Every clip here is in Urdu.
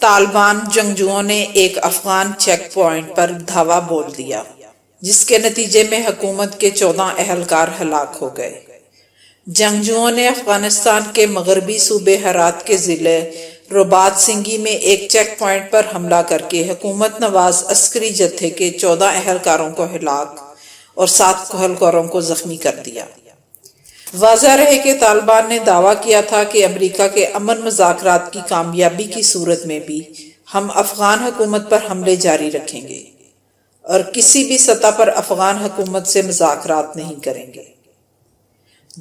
طالبان جنگجوؤں نے ایک افغان چیک پوائنٹ پر دھاوا بول دیا، جس کے نتیجے میں حکومت کے 14 اہلکار ہلاک ہو گئے۔ جنگجوؤں نے افغانستان کے مغربی صوبے ہرات کے ضلع رباط سنگی میں ایک چیک پوائنٹ پر حملہ کر کے حکومت نواز عسکری جتھے کے 14 اہلکاروں کو ہلاک اور 7 اہلکاروں کو زخمی کر دیا۔ واضح رہے کہ طالبان نے دعویٰ کیا تھا کہ امریکہ کے امن مذاکرات کی کامیابی کی صورت میں بھی ہم افغان حکومت پر حملے جاری رکھیں گے اور کسی بھی سطح پر افغان حکومت سے مذاکرات نہیں کریں گے۔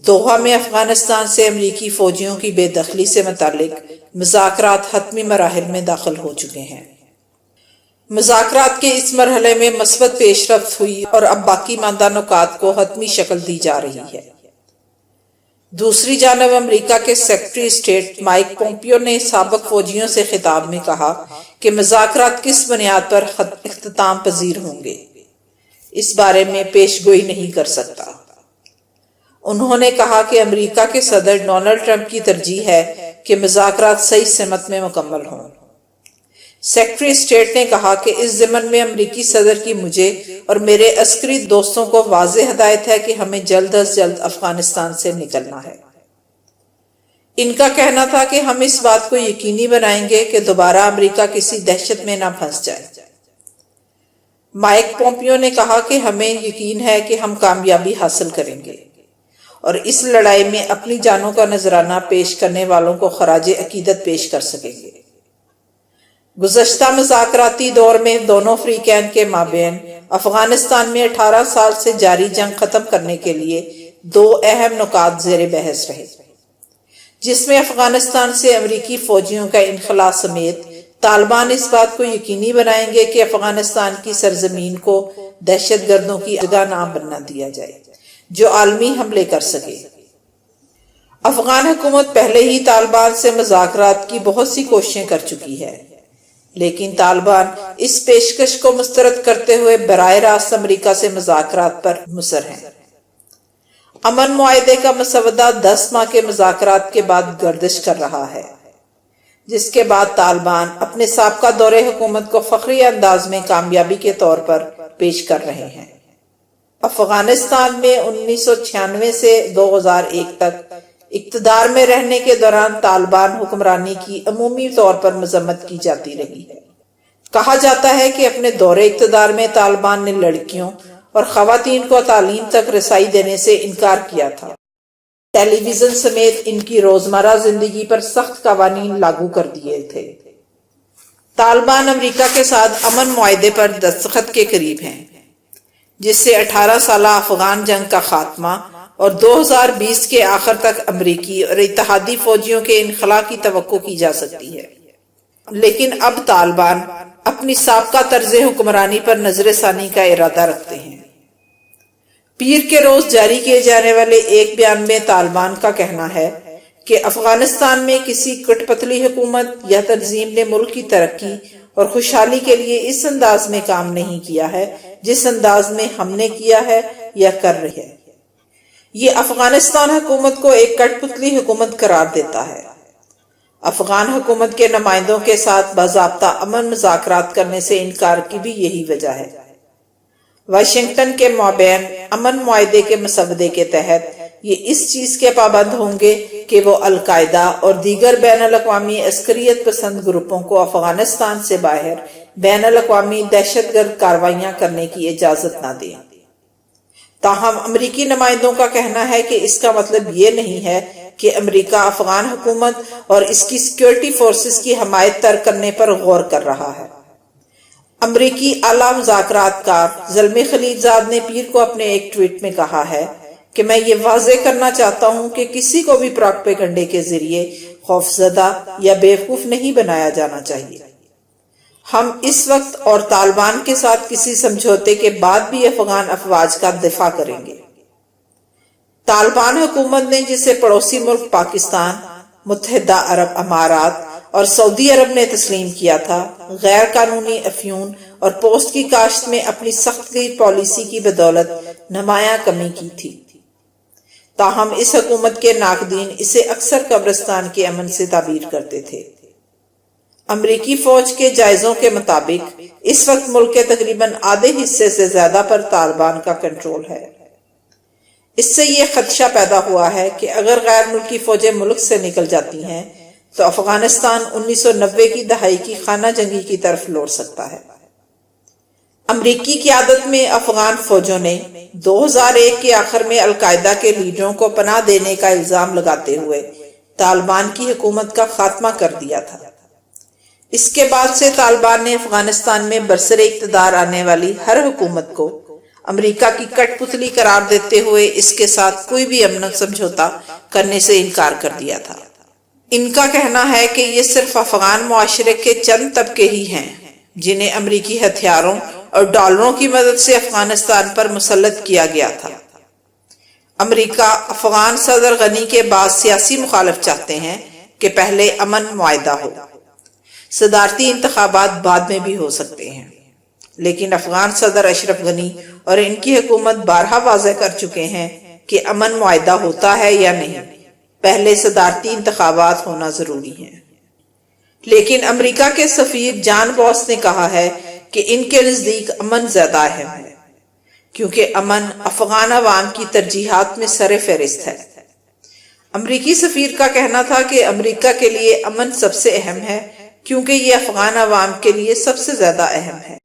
دوحہ میں افغانستان سے امریکی فوجیوں کی بے دخلی سے متعلق مذاکرات حتمی مراحل میں داخل ہو چکے ہیں۔ مذاکرات کے اس مرحلے میں مثبت پیش رفت ہوئی اور اب باقی ماندہ نکات کو حتمی شکل دی جا رہی ہے۔ دوسری جانب امریکہ کے سیکرٹری اسٹیٹ مائک پومپیو نے سابق فوجیوں سے خطاب میں کہا کہ مذاکرات کس بنیاد پر اختتام پذیر ہوں گے، اس بارے میں پیش گوئی نہیں کر سکتا۔ انہوں نے کہا کہ امریکہ کے صدر ڈونلڈ ٹرمپ کی ترجیح ہے کہ مذاکرات صحیح سمت میں مکمل ہوں۔ سیکرٹری اسٹیٹ نے کہا کہ اس ضمن میں امریکی صدر کی مجھے اور میرے عسکری دوستوں کو واضح ہدایت ہے کہ ہمیں جلد از جلد افغانستان سے نکلنا ہے۔ ان کا کہنا تھا کہ ہم اس بات کو یقینی بنائیں گے کہ دوبارہ امریکہ کسی دہشت میں نہ پھنس جائے۔ مائک پومپیو نے کہا کہ ہمیں یقین ہے کہ ہم کامیابی حاصل کریں گے اور اس لڑائی میں اپنی جانوں کا نذرانہ پیش کرنے والوں کو خراج عقیدت پیش کر سکیں گے۔ گزشتہ مذاکراتی دور میں دونوں فریقین کے مابین افغانستان میں 18 سال سے جاری جنگ ختم کرنے کے لیے 2 اہم نکات زیر بحث رہے، جس میں افغانستان سے امریکی فوجیوں کا انخلاء سمیت طالبان اس بات کو یقینی بنائیں گے کہ افغانستان کی سرزمین کو دہشت گردوں کی جگہ نہ بننا دیا جائے جو عالمی حملے کر سکے۔ افغان حکومت پہلے ہی طالبان سے مذاکرات کی بہت سی کوششیں کر چکی ہے، لیکن طالبان اس پیشکش کو مسترد کرتے ہوئے براہ راست امریکہ سے مذاکرات پر مصر ہیں۔ امن معاہدے کا مسودہ 10 ماہ کے مذاکرات کے بعد گردش کر رہا ہے، جس کے بعد طالبان اپنے سابقہ دور حکومت کو فخری انداز میں کامیابی کے طور پر پیش کر رہے ہیں۔ افغانستان میں 1996 سے 2001 تک اقتدار میں رہنے کے دوران طالبان حکمرانی کی عمومی طور پر مذمت کی جاتی رہی ہے۔ کہا جاتا ہے کہ اپنے دور اقتدار میں طالبان نے لڑکیوں اور خواتین کو تعلیم تک رسائی دینے سے انکار کیا تھا۔ ٹیلی ویژن سمیت ان کی روزمرہ زندگی پر سخت قوانین لاگو کر دیے تھے۔ طالبان امریکہ کے ساتھ امن معاہدے پر دستخط کے قریب ہیں، جس سے 18 سالہ افغان جنگ کا خاتمہ اور 2020 کے آخر تک امریکی اور اتحادی فوجیوں کے انخلاء کی توقع کی جا سکتی ہے۔ لیکن اب طالبان اپنی سابقہ طرز حکمرانی پر نظر ثانی کا ارادہ رکھتے ہیں۔ پیر کے روز جاری کیے جانے والے ایک بیان میں طالبان کا کہنا ہے کہ افغانستان میں کسی کٹ پتلی حکومت یا تنظیم نے ملک کی ترقی اور خوشحالی کے لیے اس انداز میں کام نہیں کیا ہے جس انداز میں ہم نے کیا ہے یا کر رہے ہیں۔ یہ افغانستان حکومت کو ایک کٹ پتلی حکومت قرار دیتا ہے۔ افغان حکومت کے نمائندوں کے ساتھ باضابطہ امن مذاکرات کرنے سے انکار کی بھی یہی وجہ ہے۔ واشنگٹن کے مابین امن معاہدے کے مسودے کے تحت یہ اس چیز کے پابند ہوں گے کہ وہ القاعدہ اور دیگر بین الاقوامی عسکریت پسند گروپوں کو افغانستان سے باہر بین الاقوامی دہشت گرد کارروائیاں کرنے کی اجازت نہ دیں۔ تاہم امریکی نمائندوں کا کہنا ہے کہ اس کا مطلب یہ نہیں ہے کہ امریکہ افغان حکومت اور اس کی سیکیورٹی فورسز کی حمایت ترک کرنے پر غور کر رہا ہے۔ امریکی اعلیٰ مذاکرات کار زلمے خلیلزاد نے پیر کو اپنے ایک ٹویٹ میں کہا ہے کہ میں یہ واضح کرنا چاہتا ہوں کہ کسی کو بھی پروپیگنڈے کے ذریعے خوفزدہ یا بیوقوف نہیں بنایا جانا چاہیے۔ ہم اس وقت اور طالبان کے ساتھ کسی سمجھوتے کے بعد بھی افغان افواج کا دفاع کریں گے۔ طالبان حکومت نے جسے پڑوسی ملک پاکستان، متحدہ عرب امارات اور سعودی عرب نے تسلیم کیا تھا، غیر قانونی افیون اور پوسٹ کی کاشت میں اپنی سخت گیر پالیسی کی بدولت نمایاں کمی کی تھی۔ تاہم اس حکومت کے ناقدین اسے اکثر قبرستان کے امن سے تعبیر کرتے تھے۔ امریکی فوج کے جائزوں کے مطابق اس وقت ملک کے تقریباً آدھے حصے سے زیادہ پر طالبان کا کنٹرول ہے۔ اس سے یہ خدشہ پیدا ہوا ہے کہ اگر غیر ملکی فوجیں ملک سے نکل جاتی ہیں تو افغانستان 1990 کی دہائی کی خانہ جنگی کی طرف لوٹ سکتا ہے۔ امریکی قیادت میں افغان فوجوں نے 2001 کے آخر میں القاعدہ کے لیڈروں کو پناہ دینے کا الزام لگاتے ہوئے طالبان کی حکومت کا خاتمہ کر دیا تھا۔ اس کے بعد سے طالبان نے افغانستان میں برسر اقتدار آنے والی ہر حکومت کو امریکہ کی کٹ پتلی قرار دیتے ہوئے اس کے ساتھ کوئی بھی امن سمجھوتا کرنے سے انکار کر دیا تھا۔ ان کا کہنا ہے کہ یہ صرف افغان معاشرے کے چند طبقے ہی ہیں جنہیں امریکی ہتھیاروں اور ڈالروں کی مدد سے افغانستان پر مسلط کیا گیا تھا۔ امریکہ افغان صدر غنی کے بعد سیاسی مخالف چاہتے ہیں کہ پہلے امن معاہدہ ہو، صدارتی انتخابات بعد میں بھی ہو سکتے ہیں، لیکن افغان صدر اشرف غنی اور ان کی حکومت بارہا واضح کر چکے ہیں کہ امن معاہدہ ہوتا ہے یا نہیں، پہلے صدارتی انتخابات ہونا ضروری ہے۔ لیکن امریکہ کے سفیر جان باس نے کہا ہے کہ ان کے نزدیک امن زیادہ اہم ہے، کیونکہ امن افغان عوام کی ترجیحات میں سر فہرست ہے۔ امریکی سفیر کا کہنا تھا کہ امریکہ کے لیے امن سب سے اہم ہے کیونکہ یہ افغان عوام کے لیے سب سے زیادہ اہم ہے۔